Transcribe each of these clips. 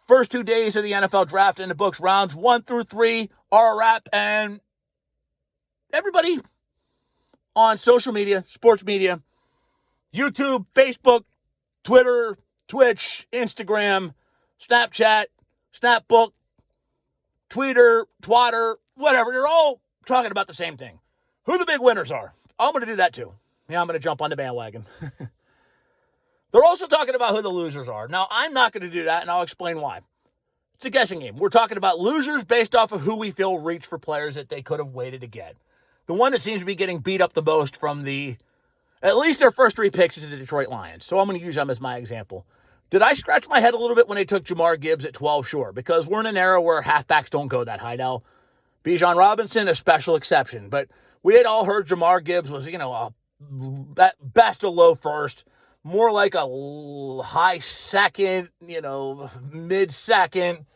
First 2 days of the NFL draft in the books. Rounds 1 through 3 are a wrap. And everybody on social media, sports media, YouTube, Facebook, Twitter, Twitch, Instagram, Snapchat, Snapbook, Twitter, whatever. They're all talking about the same thing. Who the big winners are. I'm going to do that too. Yeah, I'm going to jump on the bandwagon. They're also talking about who the losers are. Now, I'm not going to do that, and I'll explain why. It's a guessing game. We're talking about losers based off of who we feel reached for players that they could have waited to get. The one that seems to be getting beat up the most from at least their first 3 picks is the Detroit Lions. So I'm going to use them as my example. Did I scratch my head a little bit when they took Jahmyr Gibbs at 12? Sure, because we're in an era where halfbacks don't go that high now. Bijan Robinson, a special exception. But we had all heard Jahmyr Gibbs was, at best a low first, more like a high second, mid-second.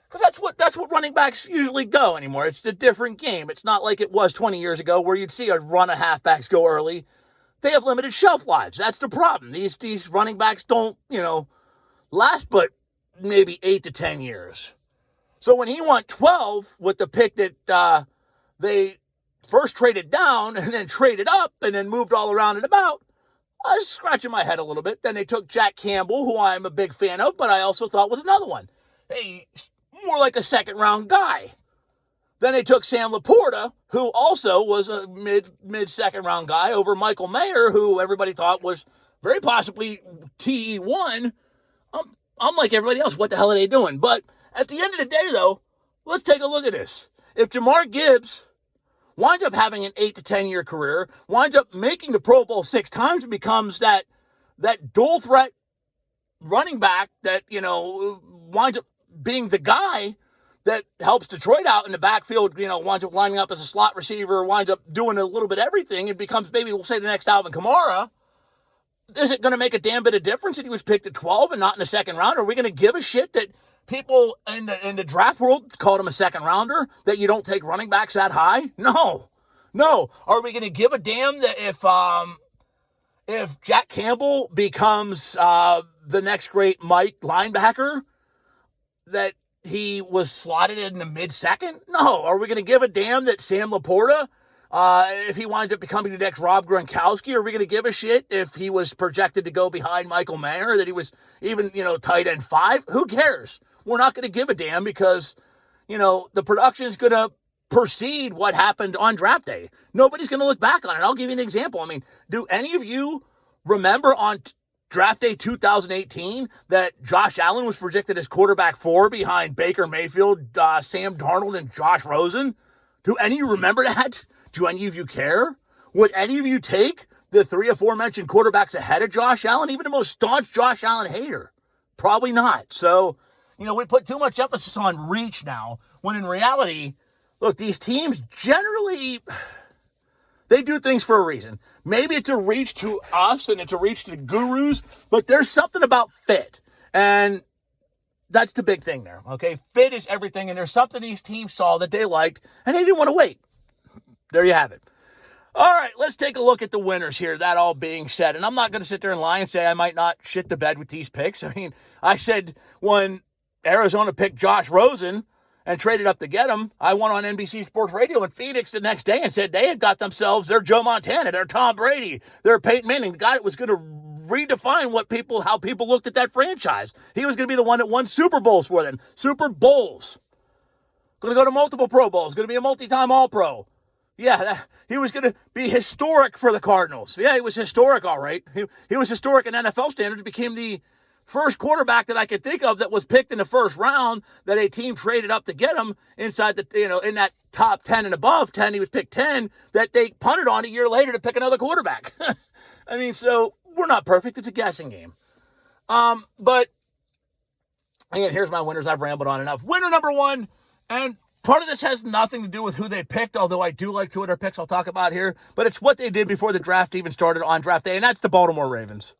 Because that's what running backs usually go anymore. It's a different game. It's not like it was 20 years ago where you'd see a run of halfbacks go early. They have limited shelf lives. That's the problem. These running backs don't, last but maybe 8 to 10 years. So when he went 12 with the pick that they first traded down and then traded up and then moved all around and about, I was scratching my head a little bit. Then they took Jack Campbell, who I'm a big fan of, but I also thought was another one. Hey, more like a second-round guy. Then they took Sam Laporta, who also was a mid-second-round guy, over Michael Mayer, who everybody thought was very possibly TE1. I'm like everybody else. What the hell are they doing? But at the end of the day, though, let's take a look at this. If Jahmyr Gibbs winds up having an 8 to 10-year career, winds up making the Pro Bowl 6 times, and becomes that dual-threat running back that, winds up being the guy that helps Detroit out in the backfield, winds up lining up as a slot receiver, winds up doing a little bit of everything, and becomes maybe, we'll say, the next Alvin Kamara, is it going to make a damn bit of difference that he was picked at 12 and not in the second round? Are we going to give a shit that people in the draft world called him a second rounder, that you don't take running backs that high? No. Are we going to give a damn that if Jack Campbell becomes the next great Mike linebacker, that he was slotted in the mid-second? No. Are we going to give a damn that Sam Laporta, if he winds up becoming the next Rob Gronkowski, are we going to give a shit if he was projected to go behind Michael Mayer, that he was even, tight end 5? Who cares? We're not going to give a damn because, the production is going to precede what happened on draft day. Nobody's going to look back on it. I'll give you an example. I mean, do any of you remember on draft day 2018 that Josh Allen was projected as quarterback 4 behind Baker Mayfield, Sam Darnold, and Josh Rosen? Do any of you remember that? Do any of you care? Would any of you take the 3 aforementioned quarterbacks ahead of Josh Allen? Even the most staunch Josh Allen hater? Probably not. So, we put too much emphasis on reach now, when in reality, look, these teams generally, they do things for a reason. Maybe it's a reach to us and it's a reach to the gurus, but there's something about fit. And that's the big thing there, okay? Fit is everything, and there's something these teams saw that they liked, and they didn't want to wait. There you have it. All right, let's take a look at the winners here, that all being said. And I'm not going to sit there and lie and say I might not shit the bed with these picks. I mean, I said when Arizona picked Josh Rosen and traded up to get him, I went on NBC Sports Radio in Phoenix the next day and said they had got themselves their Joe Montana, their Tom Brady, their Peyton Manning, the guy that was going to redefine how people looked at that franchise. He was going to be the one that won Super Bowls for them. Super Bowls. Going to go to multiple Pro Bowls. Going to be a multi-time All-Pro. Yeah, he was going to be historic for the Cardinals. Yeah, he was historic, all right. He was historic in NFL standards, became the first quarterback that I could think of that was picked in the first round that a team traded up to get him inside in that top 10 and above 10. He was picked 10 that they punted on a year later to pick another quarterback. I mean, so we're not perfect. It's a guessing game. But again, here's my winners. I've rambled on enough. Winner number 1, and part of this has nothing to do with who they picked, although I do like 2 of their picks I'll talk about here, but it's what they did before the draft even started on draft day, and that's the Baltimore Ravens.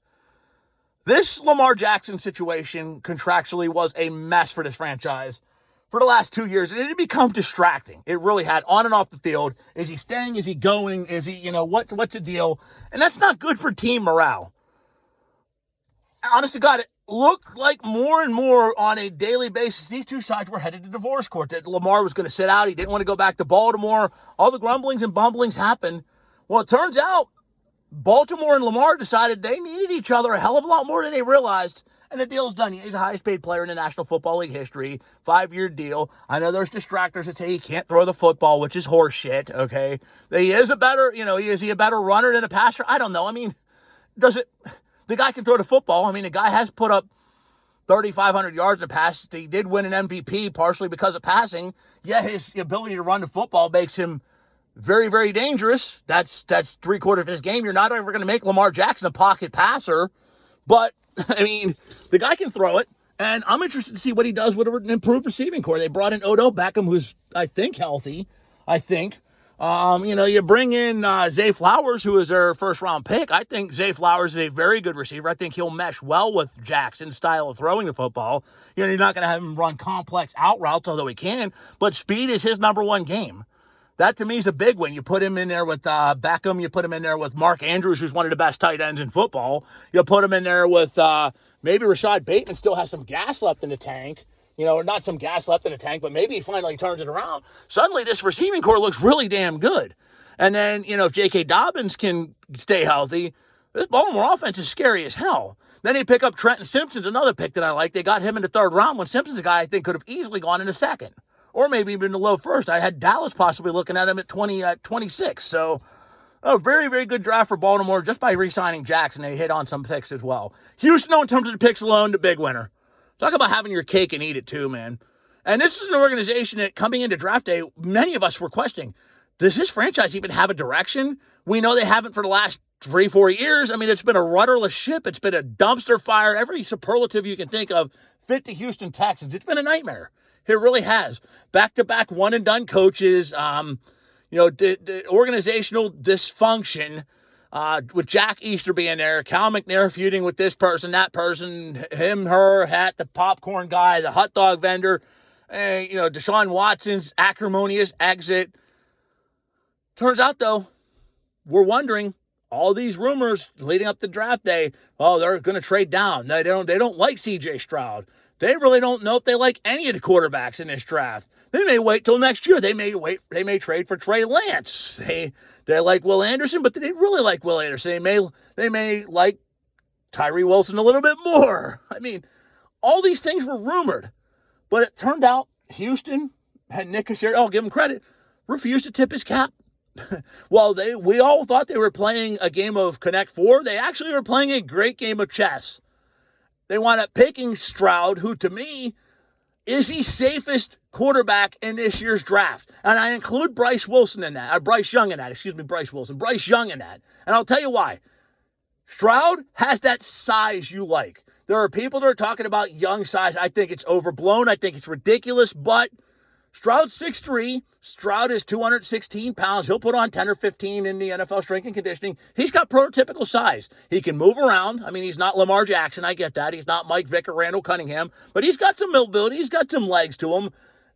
This Lamar Jackson situation contractually was a mess for this franchise for the last 2 years, and it had become distracting. It really had, on and off the field. Is he staying? Is he going? Is he, what's the deal? And that's not good for team morale. Honest to God, looked like more and more on a daily basis, these two sides were headed to divorce court, that Lamar was going to sit out. He didn't want to go back to Baltimore. All the grumblings and bumblings happened. Well, it turns out Baltimore and Lamar decided they needed each other a hell of a lot more than they realized. And the deal's done. He's the highest paid player in the National Football League history. 5-year deal. I know there's distractors that say he can't throw the football, which is horseshit, okay? He is a better, is he a better runner than a passer? I don't know. I mean, the guy can throw the football. I mean, the guy has put up 3,500 yards in the pass. He did win an MVP partially because of passing. Yet his ability to run the football makes him very, very dangerous. That's 3/4 of his game. You're not ever going to make Lamar Jackson a pocket passer. But, I mean, the guy can throw it. And I'm interested to see what he does with an improved receiving core. They brought in Odell Beckham, who's, I think, healthy. I think. You bring in Zay Flowers, who is their first-round pick. I think Zay Flowers is a very good receiver. I think he'll mesh well with Jackson's style of throwing the football. You're not going to have him run complex out routes, although he can. But speed is his number one game. That, to me, is a big win. You put him in there with Beckham. You put him in there with Mark Andrews, who's one of the best tight ends in football. You put him in there with maybe Rashad Bateman still has some gas left in the tank. Not some gas left in the tank, but maybe he finally turns it around. Suddenly, this receiving core looks really damn good. And then, if J.K. Dobbins can stay healthy, this Baltimore offense is scary as hell. Then they pick up Trenton Simpson's another pick that I like. They got him in the third round when Simpson's a guy I think could have easily gone in the second. Or maybe even the low first. I had Dallas possibly looking at him at 26. So, a very, very good draft for Baltimore just by re-signing Jackson. They hit on some picks as well. Houston, in terms of the picks alone, the big winner. Talk about having your cake and eat it too, man. And this is an organization that coming into draft day, many of us were questioning, does this franchise even have a direction? We know they haven't for the last 3-4 years. I mean, it's been a rudderless ship. It's been a dumpster fire. Every superlative you can think of fit the Houston Texans. It's been a nightmare. It really has. Back-to-back one-and-done coaches, the organizational dysfunction, with Jack Easter being there, Cal McNair feuding with this person, that person, him, her, hat, the popcorn guy, the hot dog vendor, Deshaun Watson's acrimonious exit. Turns out, though, we're wondering, all these rumors leading up to draft day, they're going to trade down. They don't like C.J. Stroud. They really don't know if they like any of the quarterbacks in this draft. They may wait till next year. They may trade for Trey Lance. They like Will Anderson, but they didn't really like Will Anderson. They may like Tyree Wilson a little bit more. I mean, all these things were rumored, but it turned out Houston had Nick Caserio, I'll give him credit, refused to tip his cap. Well, we all thought they were playing a game of Connect Four. They actually were playing a great game of chess. They wound up picking Stroud, who to me is the safest quarterback in this year's draft. And I include Bryce Young in that. Bryce Young in that. And I'll tell you why. Stroud has that size you like. There are people that are talking about young size. I think it's overblown. I think it's ridiculous. But Stroud's 6'3". Stroud is 216 pounds. He'll put on 10 or 15 in the NFL strength and conditioning. He's got prototypical size. He can move around. I mean, he's not Lamar Jackson. I get that. He's not Mike Vick or Randall Cunningham. But he's got some mobility. He's got some legs to him.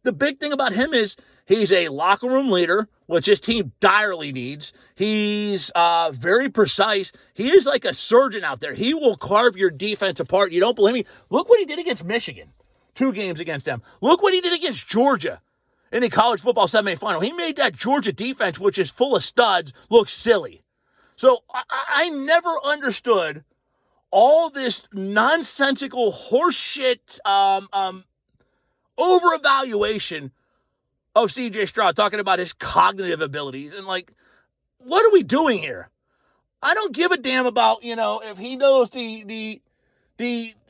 The big thing about him is he's a locker room leader, which his team direly needs. He's very precise. He is like a surgeon out there. He will carve your defense apart. You don't believe me? Look what he did against Michigan. 2 games against them. Look what he did against Georgia in the college football 7A final. He made that Georgia defense, which is full of studs, look silly. So I never understood all this nonsensical horseshit over-evaluation of C.J. Stroud, talking about his cognitive abilities. And, what are we doing here? I don't give a damn about, if he knows the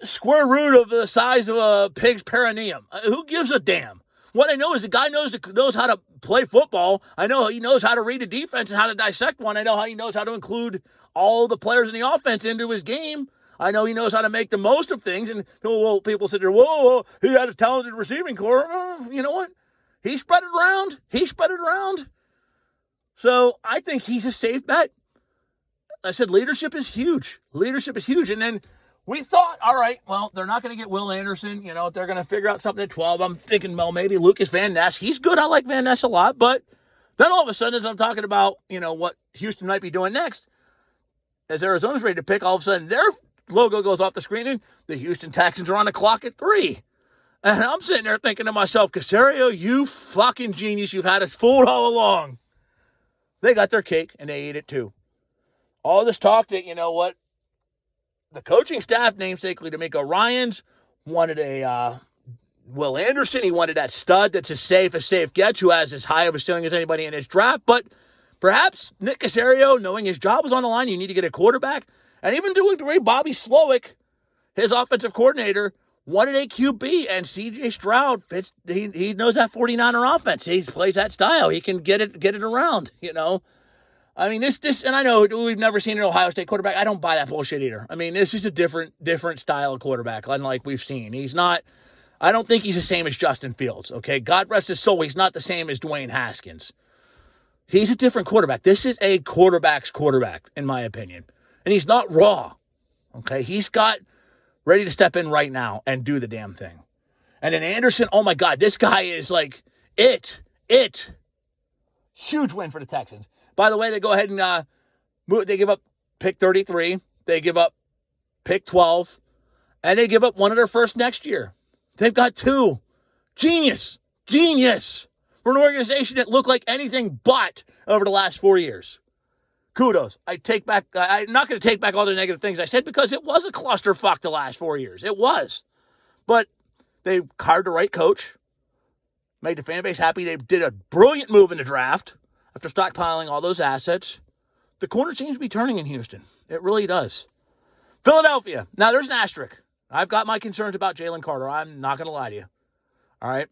square root of the size of a pig's perineum. Who gives a damn? What I know is the guy knows how to play football. I know he knows how to read a defense and how to dissect one. I know how he knows how to include all the players in the offense into his game. I know he knows how to make the most of things. And people sit there, whoa, he had a talented receiving core. You know what? He spread it around. So I think he's a safe bet. I said leadership is huge. And then we thought, all right, well, they're not going to get Will Anderson. They're going to figure out something at 12. I'm thinking, well, maybe Lucas Van Ness. He's good. I like Van Ness a lot. But then all of a sudden, as I'm talking about, what Houston might be doing next, as Arizona's ready to pick, all of a sudden, they're logo goes off the screen, and the Houston Texans are on the clock at 3. And I'm sitting there thinking to myself, Caserio, you fucking genius. You've had us fooled all along. They got their cake, and they ate it too. All this talk that, you know what, the coaching staff, namesakely D'Amico Ryans, wanted a Will Anderson. He wanted that stud that's as safe gets, who has as high of a ceiling as anybody in his draft. But perhaps Nick Caserio, knowing his job was on the line, you need to get a quarterback. And even doing the way Bobby Slowick, his offensive coordinator, wanted a QB, and C.J. Stroud fits. He knows that 49er offense. He plays that style. He can get it around, you know. I mean, this, and I know we've never seen an Ohio State quarterback. I don't buy that bullshit either. I mean, this is a different style of quarterback, unlike we've seen. He's not, I don't think he's the same as Justin Fields, okay? God rest his soul, he's not the same as Dwayne Haskins. He's a different quarterback. This is a quarterback's quarterback, in my opinion. And he's not raw, okay? He's got ready to step in right now and do the damn thing. And then Anderson, oh my God, this guy is like it. Huge win for the Texans. By the way, they go ahead and they give up pick 33. They give up pick 12. And they give up one of their first next year. They've got 2. Genius. For an organization that looked like anything but over the last 4 years. Kudos. I'm not going to take back all the negative things I said, because it was a clusterfuck the last 4 years. It was. But they hired the right coach. Made the fan base happy. They did a brilliant move in the draft. After stockpiling all those assets, the corner seems to be turning in Houston. It really does. Philadelphia. Now, there's an asterisk. I've got my concerns about Jalen Carter. I'm not going to lie to you. All right?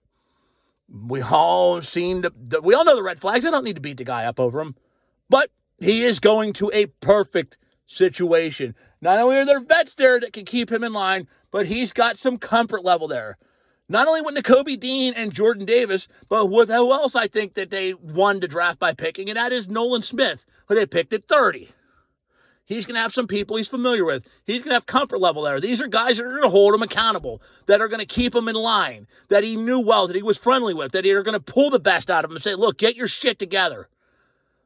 We all know the red flags. I don't need to beat the guy up over him. But he is going to a perfect situation. Not only are there vets there that can keep him in line, but he's got some comfort level there. Not only with Nakobe Dean and Jordan Davis, but with who else I think that they won the draft by picking, and that is Nolan Smith, who they picked at 30. He's going to have some people he's familiar with. He's going to have comfort level there. These are guys that are going to hold him accountable, that are going to keep him in line, that he knew well, that he was friendly with, that are going to pull the best out of him and say, look, get your shit together.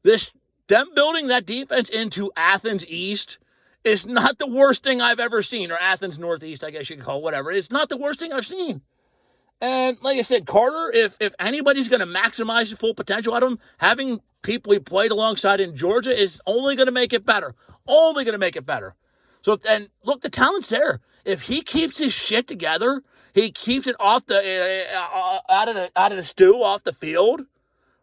Them building that defense into Athens East is not the worst thing I've ever seen, or Athens Northeast, I guess you could call it, whatever. It's not the worst thing I've seen. And like I said, Carter, if anybody's going to maximize the full potential out of him, having people he played alongside in Georgia is only going to make it better. Only going to make it better. So, and look, the talent's there. If he keeps his shit together, he keeps it off the out of the stew, off the field,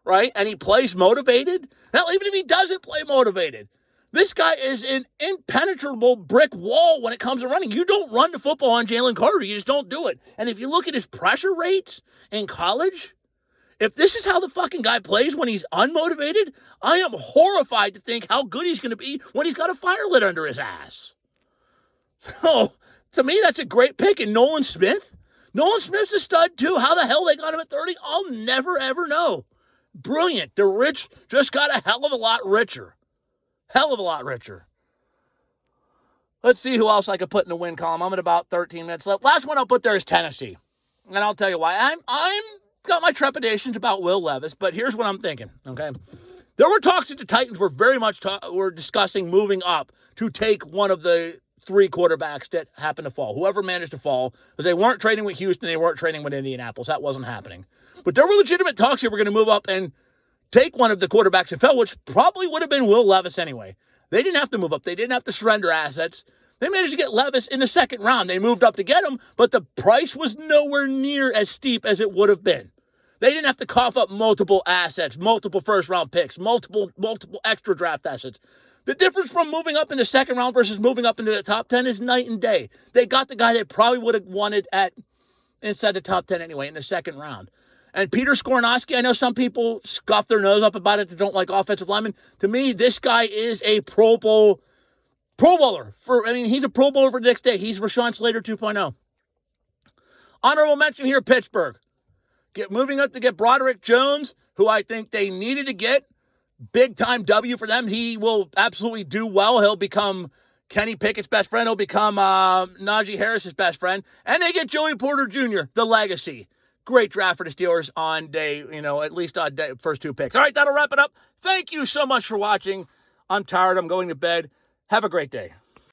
right? And he plays motivated. Hell, even if he doesn't play motivated, this guy is an impenetrable brick wall when it comes to running. You don't run the football on Jalen Carter. You just don't do it. And if you look at his pressure rates in college, if this is how the fucking guy plays when he's unmotivated, I am horrified to think how good he's going to be when he's got a fire lit under his ass. So, to me, that's a great pick. And Nolan Smith's a stud, too. How the hell they got him at 30, I'll never, ever know. Brilliant. The rich just got a hell of a lot richer. Hell of a lot richer. Let's see who else I could put in the win column. I'm at about 13 minutes left. Last one I'll put there is Tennessee. And I'll tell you why. I'm got my trepidations about Will Levis, but here's what I'm thinking, okay? There were talks that the Titans were very much were discussing moving up to take one of the 3 quarterbacks that happened to fall. Whoever managed to fall, because they weren't trading with Houston, they weren't trading with Indianapolis. That wasn't happening. But there were legitimate talks that were going to move up and take one of the quarterbacks that fell, which probably would have been Will Levis anyway. They didn't have to move up. They didn't have to surrender assets. They managed to get Levis in the second round. They moved up to get him, but the price was nowhere near as steep as it would have been. They didn't have to cough up multiple assets, multiple first-round picks, multiple extra draft assets. The difference from moving up in the second round versus moving up into the top 10 is night and day. They got the guy they probably would have wanted inside the top 10 anyway in the second round. And Peter Skoronski, I know some people scuff their nose up about it that don't like offensive linemen. To me, this guy is a Pro Bowler. He's a Pro Bowler for the next day. He's Rashawn Slater 2.0. Honorable mention here, Pittsburgh. Moving up to get Broderick Jones, who I think they needed to get. Big time W for them. He will absolutely do well. He'll become Kenny Pickett's best friend. He'll become Najee Harris's best friend. And they get Joey Porter Jr., the legacy. Great draft for the Steelers on day, at least on day, first 2 picks. All right, that'll wrap it up. Thank you so much for watching. I'm tired. I'm going to bed. Have a great day.